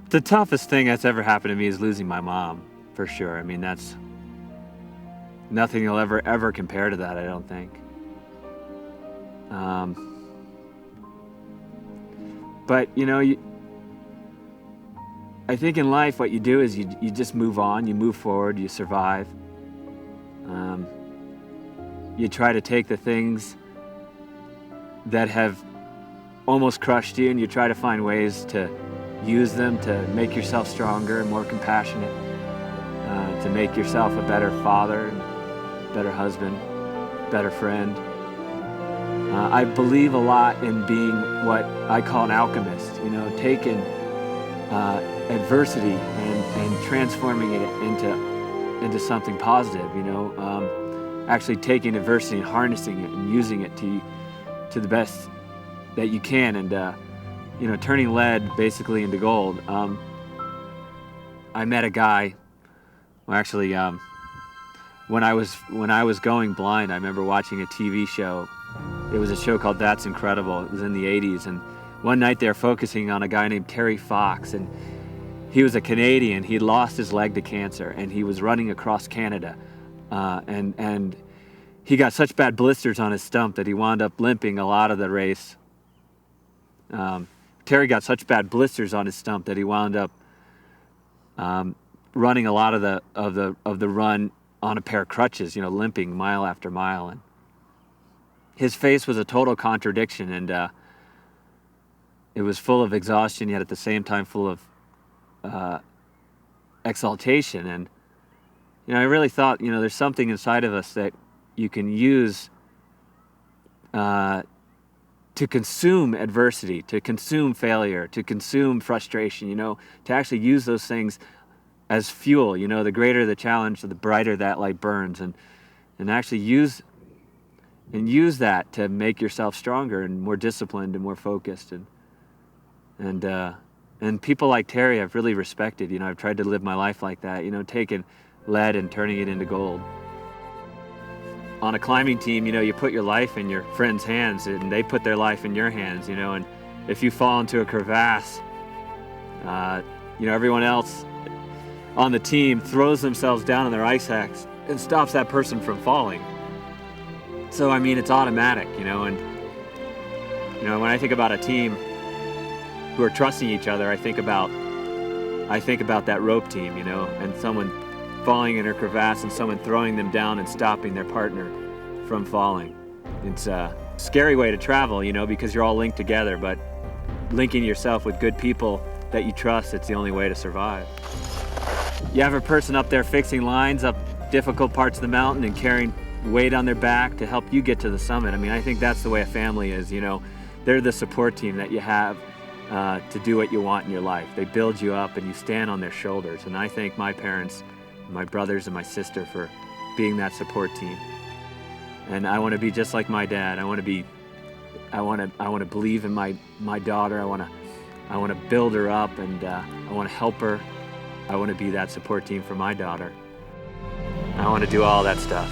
The toughest thing that's ever happened to me is losing my mom, for sure. I mean, that's nothing will ever compare to that, I don't think. But I think in life what you do is you just move on, you move forward, you survive. You try to take the things that have almost crushed you and you try to find ways to use them to make yourself stronger and more compassionate, to make yourself a better father, better husband, better friend. I believe a lot in being what I call an alchemist, taking adversity and transforming it into something positive, actually taking adversity and harnessing it and using it to the best that you can, and turning lead basically into gold. I met a guy, well, actually, when I was going blind, I remember watching a TV show. It was a show called That's Incredible. It was in the 80s, and one night they were focusing on a guy named Terry Fox, and he was a Canadian. He'd lost his leg to cancer, and he was running across Canada, and he got such bad blisters on his stump that he wound up limping a lot of the race. Terry got such bad blisters on his stump that he wound up running a lot of the run on a pair of crutches, limping mile after mile. And his face was a total contradiction, and it was full of exhaustion, yet at the same time full of exaltation. And I really thought, there's something inside of us that you can use to consume adversity, to consume failure, to consume frustration, to actually use those things as fuel. The greater the challenge, the brighter that light burns, and actually use that to make yourself stronger and more disciplined and more focused. And people like Terry I've really respected. I've tried to live my life like that, taking lead and turning it into gold. On a climbing team, you put your life in your friends' hands and they put their life in your hands, and if you fall into a crevasse, everyone else on the team throws themselves down on their ice axe and stops that person from falling. So, it's automatic, and when I think about a team who are trusting each other, I think about that rope team, and someone falling in a crevasse and someone throwing them down and stopping their partner from falling. It's a scary way to travel, because you're all linked together, but linking yourself with good people that you trust, it's the only way to survive. You have a person up there fixing lines up difficult parts of the mountain and carrying weight on their back to help you get to the summit. I think that's the way a family is, They're the support team that you have to do what you want in your life. They build you up and you stand on their shoulders. And I thank my parents, my brothers and my sister for being that support team. And I want to be just like my dad. I want to believe in my daughter. I want to build her up, and I want to help her. I want to be that support team for my daughter. I want to do all that stuff.